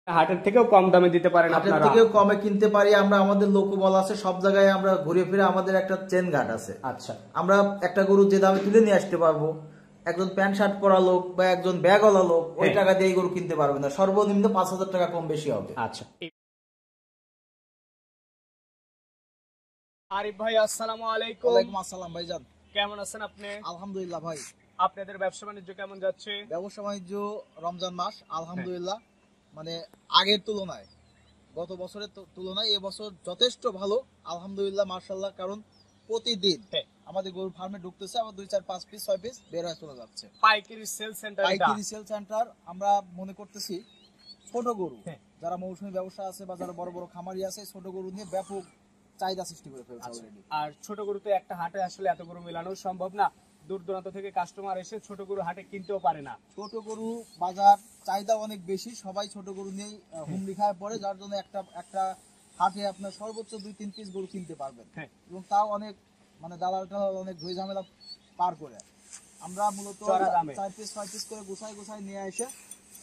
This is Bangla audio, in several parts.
হাটের থেকেও কম দামে দিতে পারেন, হাটের আপনারা থেকেও কমে কিনতে পারি আমরা। আমাদের লোকবল আছে, সব জায়গায় আমরা ঘুরে ফিরে আমাদের একটা চেন ঘাট আছে। আচ্ছা, আমরা একটা গরু যে দামে তুলে নিয়ে আসতে পারবো, একজন প্যান্ট শার্ট পরা লোক বা একজন ব্যাগওয়ালা লোক ওই টাকা দিয়ে এই গরু কিনতে পারবে না। সর্বনিম্ন 5,000 টাকা কম বেশি হবে। আচ্ছা। আরিফ ভাই, আসসালামু আলাইকুম। ওয়ালাইকুম আসসালাম ভাইজান, কেমন আছেন আপনি? আলহামদুলিল্লাহ ভাই। আপনাদের ব্যবসা বাণিজ্য কেমন যাচ্ছে? ব্যবসা বাণিজ্য রমজান মাস আলহামদুলিল্লাহ, মানে আগের তুলনায়, গত বছরের তুলনায় এবছর যথেষ্ট ভালো আলহামদুলিল্লাহ মাশাআল্লাহ। কারণ প্রতিদিন আমাদের গরুর ফার্মে ঢুকতেছে আবার 2, 4, 5 পিস 6 পিস বের হয়ে চলে যাচ্ছে। পাইকারি সেল সেন্টার, পাইকারি সেল সেন্টার আমরা মনে করতেছি ছোট গরু যারা মৌসুমী ব্যবসা আছে বা যারা বড় বড় খামারি আছে, ছোট গরু নিয়ে ব্যাপক চাহিদা সৃষ্টি করে ফেলছে অলরেডি। আর ছোট গরু তো একটা হাটে আসলে এত গরু মেলানো সম্ভব না, দূর দূরান্ত থেকে কাস্টমার এসে ছোট গরু হাটে কিনতেও পারে না। ছোট গরু বাজার চাহিদা অনেক বেশি, সবাই ছোট গরু নিয়ে হুমড়ি খায় পড়ে, যার জন্য একটা হাটে আপনার সর্বোচ্চ 2-3 পিস গরু কিনতে পারবেন, এবং তাও অনেক মানে দালাল টালাল অনেক ধুই ঝামেলা পার করে। আমরা মূলত 4 পিস 6 পিস করে গুছাই নিয়ে এসে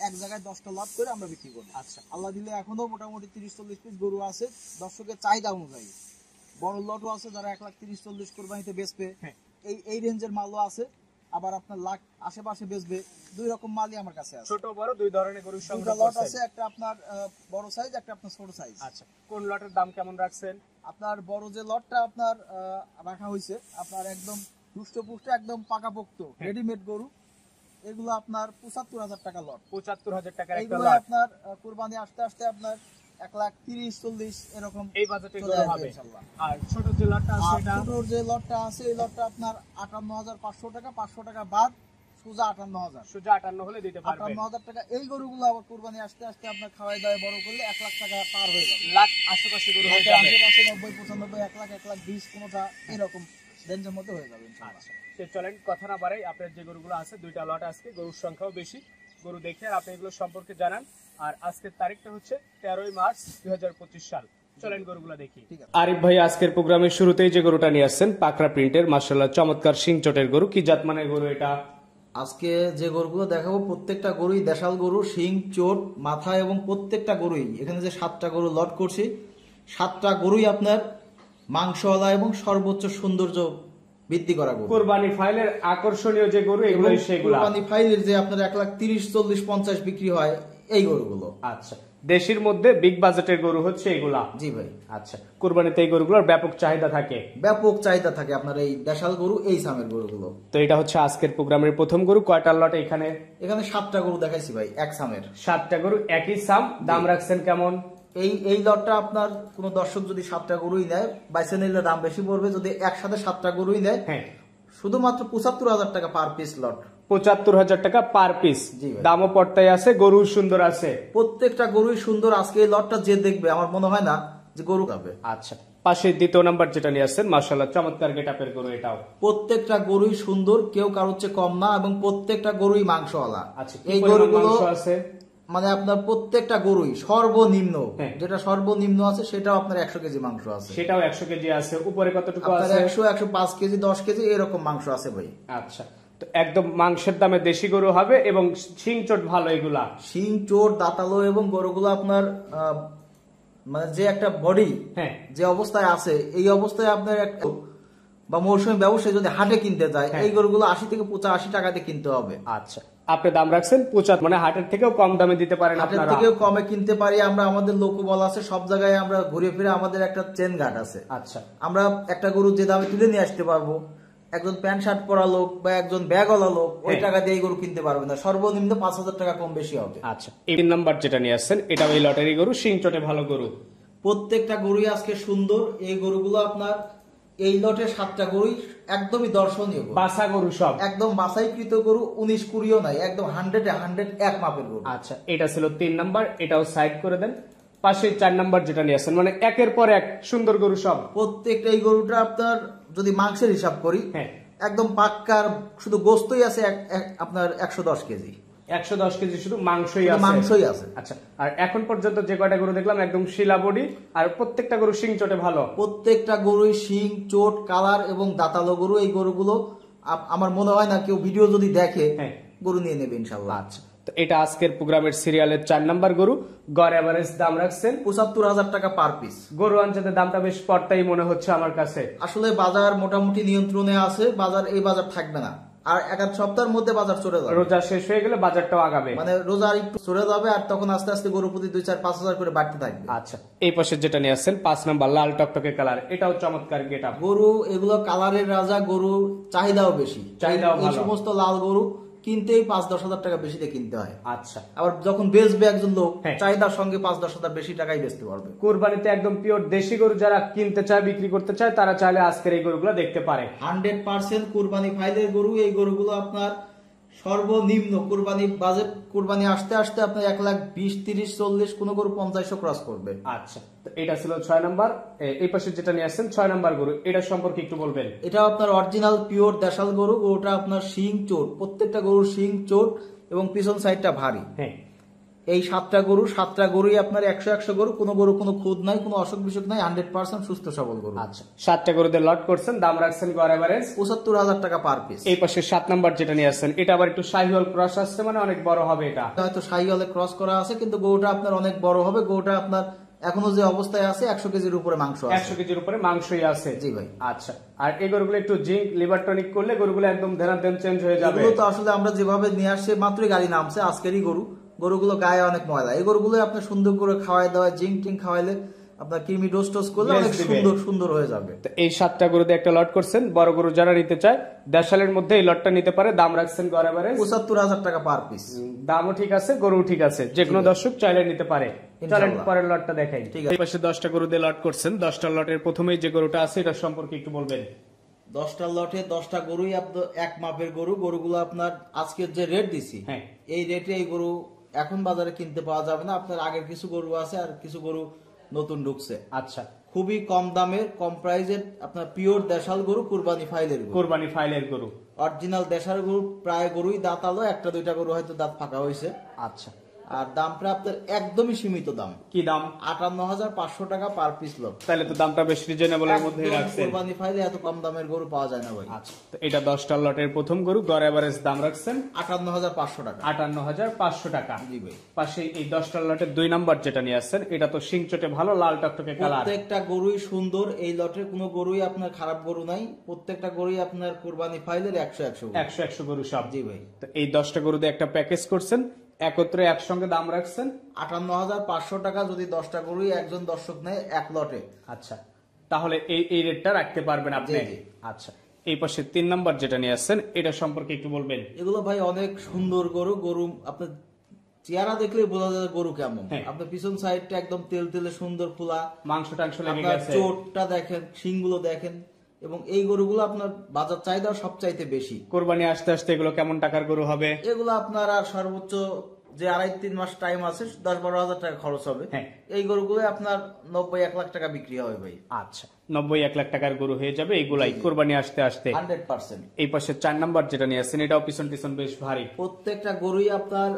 এক জায়গায় 10টা লট করে আমরা বিক্রি করি। আচ্ছা, আল্লাহ দিলে এখনো মোটামুটি 30-40 পিস গরু আছে দর্শকের চাহিদা অনুযায়ী। বড় লটও আছে যারা 1,30,40 কোরবানিতে বেচবে, এই রেঞ্জের মালও আছে। আবার আপনার লাখ আশেপাশে বেচবে, দুই রকম মালই আমার কাছে আছে। ছোট বড় দুই ধরনের গরু সংগ্রহ দুটো লট আছে, একটা আপনার বড় সাইজ, একটা আপনার ছোট সাইজ। আচ্ছা, কোন লটের দাম কেমন রাখছেন? আপনার বড় যে লটটা আপনার রাখা হয়েছে আপনার একদম দুষ্টপুষ্ট একদম পাকাপোক্ত রেডিমেড গরু, এগুলো আপনার 75,000 টাকা লট। 75,000 টাকার একটা এগুলো লট আপনার কুরবানি আসতে আসতে আপনার 1,30,40 এরকম এই বাজেটে গরু হবে ইনশাআল্লাহ। আর ছোট যে লটটা আছে, এটা ছোট যে লটটা আছে এই লটটা আপনার 58,500 টাকা, 500 টাকা বাদ, সোজা 58,000। সোজা 58 হলে দিতে পারবেন। 58,000 টাকা। এই গরুগুলো আবার কুরবানি আসতে আসতে আপনার খাওয়াই দাওয়ায় বড় করলে 1 লাখ টাকা পার হয়ে যাবে। লাখ আশেপাশে গরু হয়ে যাবে। আশেপাশে 90-95, 1 লাখ 1,20,000 কোনটা এরকম রেঞ্জের মধ্যে হয়ে যাবে ইনশাআল্লাহ। তো চলেন কথা না বাড়াই, আপনার যে গরুগুলো আছে দুইটা লট, আজকে গরুর সংখ্যাও বেশি, গরু দেখে আর আপনি এগুলো সম্পর্কে জানান। আর আজকের তারিখটা হচ্ছে 13ই মার্চ 2025 সাল। চলেন গরুগুলো দেখি। আরিফ ভাই, আজকের প্রোগ্রামের শুরুতেই যে গরুটা নিয়ে আসছেন পাকড়া প্রিন্টের মাশাআল্লাহ চমৎকার শিং চটের গরু, কি জাত মানের গরু এটা? আজকে যে গরুগুলো দেখাবো প্রত্যেকটা গরুই দেশাল গরু, শিং চোট মাথা, এবং প্রত্যেকটা গরুই, এখানে যে 7টা গরু লট করছি 7টা গরুই আপনার মাংসওয়ালা এবং সর্বোচ্চ সৌন্দর্য বৃদ্ধি করা গরু। কুরবানি ফাইলের আকর্ষণীয় যে গরু এগুলোই সেগুলো। কুরবানি ফাইলের যে আপনার 1,30,40,50 বিক্রি হয় এই গরুগুলো। আচ্ছা, দেশের মধ্যে বিগ বাজেটের গরু হচ্ছে এগুলা? জি ভাই। আচ্ছা, কুরবানিতে এই গরুগুলোর ব্যাপক চাহিদা থাকে? ব্যাপক চাহিদা থাকে আপনার এই দেশাল গরু, এই সামের গরুগুলো। তো এটা হচ্ছে আজকের প্রোগ্রামের প্রথম গরু। কয়টা লট এখানে? এখানে 7টা গরু দেখাইছি ভাই, এক সামের 7টা গরু একই সাম। দাম রাখছেন কেমন? এই লটটা আপনার কোন দর্শক যদি 7টা গরুই নেয় বাইসে নিলে দাম বেশি পড়বে, যদি একসাথে 7টা গরুই নেয় শুধুমাত্র 75,000 টাকা পার পিস লট। 75,000 টাকা পার পিস। দামও পড়তাই আছে, গরু সুন্দর আছে, প্রত্যেকটা গরুই সুন্দর। আজকে এই লটটা যে দেখবে আমার মনে হয় না যে গরু খাবে। আচ্ছা, পাশে দ্বিতীয় নাম্বার যেটা নিয়ে আসছেন মাশাআল্লাহ চমৎকার গেটআপের গরু, এটাও প্রত্যেকটা গরুই সুন্দর, কেউ কারোর চেয়ে কম না, এবং প্রত্যেকটা গরুই মাংসওয়ালা। আচ্ছা, এই গরুগুলো আছে মানে আপনার প্রত্যেকটা গরুই সর্বনিম্ন যেটা সর্বনিম্ন আছে সেটাও আপনার 100 কেজি মাংস আছে। সেটাও 100 কেজি আছে। উপরে কতটুকু আছে? 100-105 কেজি 10 কেজি এরকম মাংস আছে ভাই। আচ্ছা, তো একদম মাংসের দামে দেশি গরু হবে এবং শিং চোট ভালো এগুলা। শিং চোট দাঁতালো এবং গরুগুলো আপনার মানে যে একটা বডি যে অবস্থায় আছে এই অবস্থায় আপনার একটা বা মৌসুমী ব্যবসায় যদি হাটে কিনতে যায় এই গরুগুলো 80 থেকে 85 টাকাতে কিনতে হবে। আচ্ছা, আপনি দাম রাখছেন 75, মানে হাটের থেকেও কম দামে দিতে পারেন আপনারা? হাটের থেকেও কমে কিনতে পারি আমরা। আমাদের লোকবল আছে, সব জায়গায় আমরা ঘুরে ফিরে আমাদের একটা চেন ঘাট আছে। আচ্ছা, আমরা একটা গরু যে দামে তুলে নিয়ে আসতে পারবো, একজন প্যান্ট শার্ট পরা লোক বা একজন ব্যাগওয়ালা লোক ওই টাকা দিয়ে এই গরু কিনতে পারবে না। সর্বনিম্ন 5,000 টাকা কম বেশি হবে। আচ্ছা, এই 3 নাম্বার যেটা নিয়ে আসছেন এটাও এই লটারি গরু, শিং চটে ভালো গরু। প্রত্যেকটা গরুই আজকে সুন্দর। এই গরুগুলো আপনার এই লটে 7টা গরুই একদমই দর্শনীয় গরু, বাসা গরু, সব একদম বাছাইকৃত গরু, 19-20ও নাই, একদম 100-100 এক মাপের গরু। আচ্ছা, এটা ছিল 3 নাম্বার, এটাও সাইড করে দেন। পাশে 4 নাম্বার যেটা নিয়ে আসছেন, মানে একের পর এক সুন্দর গরু সব। প্রত্যেকটা এই গরুটা আপনার যদি মাংসের হিসাব করি একদম পাক্কার, শুধু গোস্তই আছে আপনার 110 কেজি। 110 কেজি শুধু মাংসই আছে। আচ্ছা, আর এখন পর্যন্ত যে কয়টা গরু দেখলাম একদম শিলা বডি, আর প্রত্যেকটা গরু শিং চটে ভালো। প্রত্যেকটা গরুই শিং চোট কালার এবং দাঁতালো গরু। এই গরুগুলো আমার মনে হয় না কেউ ভিডিও যদি দেখে গরু নিয়ে নেবে ইনশাআল্লাহ। আচ্ছা, তো এটা আজকের প্রোগ্রামের সিরিয়ালের 4 নাম্বার গরু, গড় এভারেজ দাম রাখছেন ৭৫,০০০ টাকা পার পিস। গরু আনতে দামটা বেশ পড়তাই মনে হচ্ছে আমার কাছে। আসলে বাজার মোটামুটি নিয়ন্ত্রণে আছে, এই বাজার থাকবে না, আর এক সপ্তাহের মধ্যে বাজার চলে যাবে। রোজা শেষ হয়ে গেলে বাজারটাও আগাবে, মানে রোজা আর একটু চলে যাবে, আর তখন আস্তে আস্তে গরু প্রতি ২-৪-৫ করে বাড়তে থাকবে। আচ্ছা, এই পাশে যেটা নিয়ে আসছেন 5 নাম্বার লাল টকটকে কালার, এটাও চমৎকার গেটআপ। গরু এগুলো কালারের রাজা, গরু চাহিদাও বেশি, চাহিদাও এই ভালো। সমস্ত লাল গরু কিনতেই ৫-১০ হাজার টাকা বেশিতে কিনতে হয়। আচ্ছা, আবার যখন বেচবে একজন লোক, হ্যাঁ। চাহিদার সঙ্গে ৫-১০ হাজার বেশি টাকাই বেচতে পারবে। কুরবানিতে একদম পিওর দেশি গরু যারা কিনতে চায়, বিক্রি করতে চায়, তারা চাইলে আজকের এই গরুগুলো দেখতে পারে। 100% কুরবানি ফাইলের গরু। এই গরুগুলো আপনার সর্বনিম্ন কুরবানি বাজেট, কুরবানি আসতে আসতে আপনার ১,২০,৩০,৪০, কোন গরু ৫০ ক্রস করবে। আচ্ছা, তো এটা ছিল 6 নাম্বার। এই পাশে যেটা নিয়ে আসছেন 6 নাম্বার গরু, এটা সম্পর্কে একটু বলবেন। এটা আপনার অরিজিনাল পিওর দেশাল গরু। গরুটা আপনার শিং চোট, প্রত্যেকটা গরুর শিং চোট এবং পিছন সাইডটা ভারী। হ্যাঁ, এই ৭টা গরুই আপনার ১০০ গরু, কোনো গরু কোনো খুদ নাই, কোনো অসুখ বিসুখ নাই, 100% সুস্থ সবল গরু। আচ্ছা, 7টা গরুতে লট করছেন, দাম রাখছেন গড় এভারেজ ৭৫,০০০ টাকা পার পিস। এই পাশে 7 নাম্বার যেটা নিয়ে আসছেন, এটা আবার একটু শাহিওয়াল ক্রস আসছে, মানে অনেক বড় হবে এটা। হয়তো শাহিওয়ালে ক্রস করা আছে, কিন্তু গরুটা আপনার অনেক বড় হবে। গরুটা আপনার এখনো যে অবস্থায় আছে 100 কেজির উপরে মাংস আছে। 100 কেজির উপরে মাংসই আছে। জি ভাই। আচ্ছা, আর এই গরুগুলো একটু জিঙ্ক লিভার টনিক করলে গরুগুলো একদম ধ্যান চেঞ্জ হয়ে যাবে। এগুলো তো আসলে আমরা যেভাবে নিয়ে আসছে, মাত্রই গাড়ি নামছে, আজকেরই গরুগুলো গায়ে অনেক ময়লা। এই গরুগুলো আপনি সুন্দর করে খাওয়াই দেওয়া, জিঙ্ক টিঙ্ক খাওয়াইলে আপনার কৃমি ডোজ টোজ করলে অনেক সুন্দর হয়ে যাবে। তো এই 7টা গরুতে একটা লট করছেন। বড় গরু যারা নিতে চায় দেশালের মধ্যে এই লটটা নিতে পারে, দাম রাখছেন গড় এভারেজ ৭৫,০০০ টাকা পার পিস। দামও ঠিক আছে, গরু ঠিক আছে, যে কোনো দর্শক চাইলে নিতে পারে। চলেন পরের লটটা দেখাই। ঠিক আছে। এই পাশে 10টা গরু দিয়ে লট করছেন। 10টা লটের প্রথমেই যে গরুটা আছে এটা সম্পর্কে একটু বলবেন। 10টা লটে 10টা গরুই আপনার এক মাপের গরু। গরুগুলো আপনার আজকের যে রেট দিছি, হ্যাঁ, এই রেটে এই গরু এখন বাজারে কিনতে পাওয়া যাবে না। আপনার আগের কিছু গরু আছে, আর কিছু গরু নতুন ঢুকছে। আচ্ছা, খুবই কম দামের, কম প্রাইজের, আপনার পিওর দেশাল গরু, কুরবানি ফাইলের গরু, কুরবানি ফাইলের গরু, অরিজিনাল দেশাল গরু। প্রায় গরুই দাঁত আলো, 1-2টা গরু হয়তো দাঁত ফাঁকা হয়েছে। আচ্ছা, আর দামটা আপনার একদমই সীমিত দাম। কি দাম? ৫৮,৫০০ টাকা পার পিস লট। তাহলে তো দামটা বেশ রিজনেবলের মধ্যে রাখছেন। কুরবানি ফাইলে এত কম দামের গরু পাওয়া যায় না ভাই। আচ্ছা, তো এটা 10টা লটের প্রথম গরু, গড় এভারেজ দাম রাখছেন ৫৮,৫০০ টাকা। ৫৮,৫০০ টাকা। জি ভাই। পাশে এই 10টা লটের 2 নাম্বার যেটা নিয়ে আসছেন, এটা তো সিংচটে ভালো, লাল টকটকে কালার। প্রত্যেকটা গরুই সুন্দর। এই লটের কোনো গরুই আপনার খারাপ গরু নাই। প্রত্যেকটা গরুই আপনার কুরবানি ফাইলের ১০০ গরু সব। জি ভাই। তো এই 10টা গরুতে একটা প্যাকেজ করছেন, একত্রে একসঙ্গে দাম রাখছেন ৫৮,৫০০ টাকা। যদি 10টা গরুই একজন দর্শক নেয় এক লটে, আচ্ছা, তাহলে এই রেটটা রাখতে পারবেন আপনি। জি। আচ্ছা, এই পাশে 3 নাম্বার যেটা নিয়ে আসছেন, এটা সম্পর্কে একটু বলবেন। এগুলো ভাই অনেক সুন্দর গরু আপনার চেহারা দেখলেই বোঝা যায় গরু কেমন। হ্যাঁ। আপনার পিছন সাইডটা একদম তেলে সুন্দর খোলা, মাংস টাংস লেগে আপনার গেছে, চোটটা দেখেন, শিংগুলো দেখেন, এবং এই গরুগুলো আপনার বাজার চাহিদা সবচাইতে বেশি। কোরবানি আসতে আসতে এগুলো কেমন টাকার গরু হবে? এগুলো আপনার আর সর্বোচ্চ যে 2.5-3 মাস টাইম আছে, 10-12 হাজার টাকা খরচ হবে। হ্যাঁ। এই গরুগুলো আপনার 90-1 লাখ টাকা বিক্রি হবে ভাই। আচ্ছা, 90-1 লাখ টাকার গরু হয়ে যাবে এইগুলাই কোরবানি আসতে আসতে। 100%। এই পাশে 4 নাম্বার যেটা নিয়ে আসছেন, এটাও পিছন বেশ ভারী। প্রত্যেকটা গরুই আপনার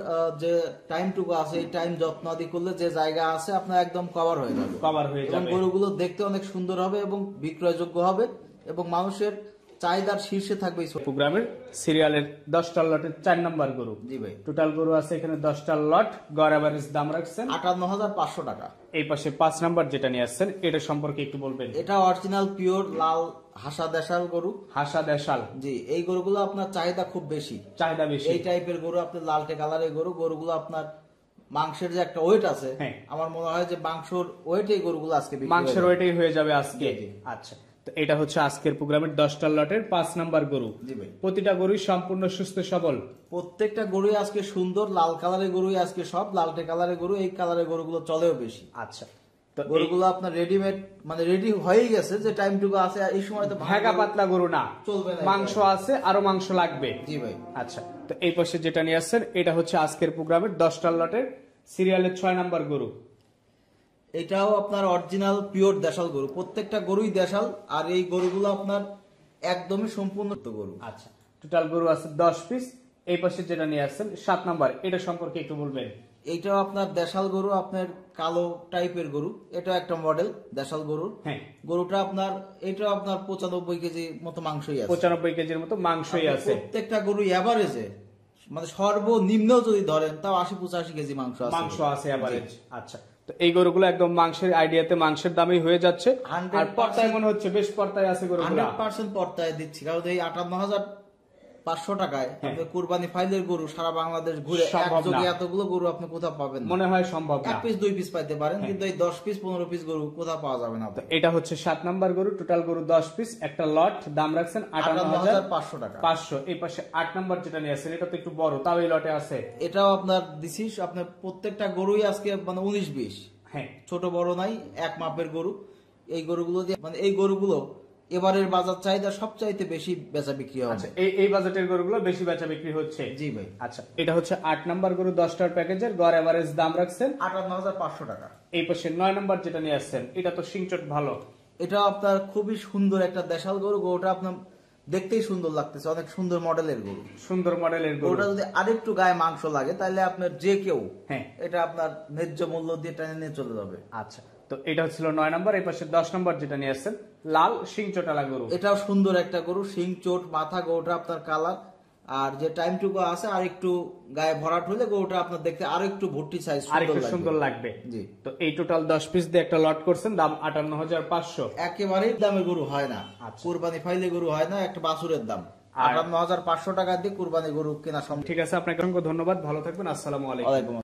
যে টাইমটুকু আছে, এই টাইম যত্ন আদি করলে যে জায়গা আছে আপনার একদম কভার হয়ে যাবে। কভার হয়ে এবং যাবে। গরুগুলো দেখতে অনেক সুন্দর হবে এবং বিক্রয়যোগ্য হবে এবং মানুষের চাহিদার শীর্ষে থাকবে এই প্রোগ্রামের সিরিয়ালের 10টা লটের 4 নাম্বার গরু। জি ভাই। টোটাল গরু আছে এখানে 10টা লট, গড় এভারেজ দাম রাখছেন 58,500 টাকা। এই পাশে 5 নাম্বার যেটা নিয়ে আসছেন, এটা সম্পর্কে একটু বলবেন। এটা অরিজিনাল পিওর লাল হাসা দেশাল গরু। হাসা দেশাল। জি, এই গরুগুলো আপনার চাহিদা খুব বেশি। চাহিদা বেশি। এই টাইপের গরু আপনার লালটে কালারের গরুগুলো আপনার মাংসের যে একটা ওয়েট আছে, হ্যাঁ। আমার মনে হয় যে মাংসের ওয়েট এই গরুগুলো আজকে বিক্রি মাংসের হয়ে ওয়েটেই হয়ে যাবে আজকে। জি। আচ্ছা, তো এটা হচ্ছে আজকের প্রোগ্রামের 10টা লটের 5 নাম্বার গরু। জি ভাই। প্রতিটা গরুই সম্পূর্ণ সুস্থ সবল। প্রত্যেকটা গরুই আজকে সুন্দর। লাল কালারের গরুই আজকে সব, লালটে কালারের গরু। এই কালারের গরুগুলো চলেও বেশি। আচ্ছা, তো গরুগুলো আপনার রেডিমেড, মানে রেডি হয়েই গেছে, যে টাইমটুকু আছে এই সময় তো ভাগা পাতলা গরু না, চলবে না। মাংস আছে, আরো মাংস লাগবে। জি ভাই। আচ্ছা, তো এই পাশে যেটা নিয়ে আসছেন, এটা হচ্ছে আজকের প্রোগ্রামের 10টা লটের সিরিয়ালের 6 নাম্বার গরু। এটাও আপনার অরিজিনাল পিওর দেশাল গরু। প্রত্যেকটা গরুই দেশাল। আর এই গরুগুলো আপনার একদমই সম্পূর্ণ গরু। আচ্ছা, টোটাল গরু আছে 10 পিস। এই পাশে যেটা নিয়ে আসছেন 7 নাম্বার, এটা সম্পর্কে একটু বলবেন। এইটাও আপনার দেশাল গরু, আপনার কালো টাইপের গরু। এটা একটা মডেল দেশাল গরুর। হ্যাঁ, গরুটা আপনার, এটা আপনার 95 কেজি মতো মাংসই আছে। 95 কেজির মতো মাংসই আছে। প্রত্যেকটা গরু এভারেজে মানে সর্বনিম্ন যদি ধরেন তাও 80-85 কেজি মাংস আছে। মাংস আছে এভারেজ। আচ্ছা, তো এই গরুগুলো একদম মাংসের আইডিয়াতে মাংসের দামেই হয়ে যাচ্ছে। 100% আর পর্তায় মনে হচ্ছে বেশ পর্তায় আছে গরুগুলো। 100% পর্তায় দিচ্ছি, কারণ এই 58,500 টাকায় আপনি কুরবানি ফাইলের গরু সারা বাংলাদেশ ঘুরে সম্ভব না। একযোগে এতগুলো গরু আপনি কোথাও পাবেন না। মনে হয় সম্ভব না। 1 পিস 2 পিস পাইতে পারেন, কিন্তু এই 10 পিস 15 পিস গরু কোথাও পাওয়া যাবে না। এটা হচ্ছে 7 নাম্বার গরু, টোটাল গরু 10 পিস, একটা লট, দাম রাখছেন 58,500 টাকা। 500। এই পাশে 8 নাম্বার যেটা নিয়ে আসছেন এটা তো একটু বড়, তাও এই লটে আছে। এটাও আপনার দিছি, আপনার প্রত্যেকটা গরুই আজকে মানে 19-20, হ্যাঁ, ছোট বড় নাই, এক মাপের গরু। এই গরুগুলো দিয়ে মানে এই গরুগুলো এবারের বাজার চাহিদা সবচাইতে বেশি বেচা বিক্রি হবে। আচ্ছা, এই বাজেটের গরুগুলো বেশি বেচা বিক্রি হচ্ছে। জি ভাই। আচ্ছা, এটা হচ্ছে 8 নাম্বার গরু, 10টার প্যাকেজের গড় এভারেজ দাম রাখছেন 58,500 টাকা। এই পাশে 9 নাম্বার যেটা নিয়ে আসছেন এটা তো সিংচট ভালো। এটা আপনার খুবই সুন্দর একটা দেশাল গরু। গরুটা আপনার দেখতেই সুন্দর লাগতেছে, অনেক সুন্দর মডেলের গরু। সুন্দর মডেলের গরু। গরুটা যদি আরেকটু গায়ে মাংস লাগে তাহলে আপনার যে কেউ হ্যাঁ, এটা আপনার ন্যায্য মূল্য দিয়ে টেনে নিয়ে চলে যাবে। আচ্ছা, তো এটা ছিল 9 নাম্বার। এই পাশে 10 নাম্বার যেটা নিয়ে আসছেন লাল সিংচটালা গরু। এটাও সুন্দর একটা গরু, শিং চোট মাথা, গরুটা আপনার কালার। আর যে টাইমটুকু আছে আর একটু গায়ে ভরাট হলে গরুটা আপনার দেখতে আরো একটু ভর্তি সাইজ আরেকটু সুন্দর লাগবে। জি। তো এই টোটাল 10 পিস দিয়ে একটা লট করছেন, দাম 58,500। একেবারেই দামের গরু হয় না, আচ্ছা। কুরবানি ফাইলে গরু হয় না। একটা বাছুরের দাম 58,500 টাকা দিয়ে কুরবানি গরু কেনা সম্ভব। ঠিক আছে, আপনাকে অসংখ্য ধন্যবাদ, ভালো থাকবেন, আসসালামু আলাইকুম। ওয়ালাইকুম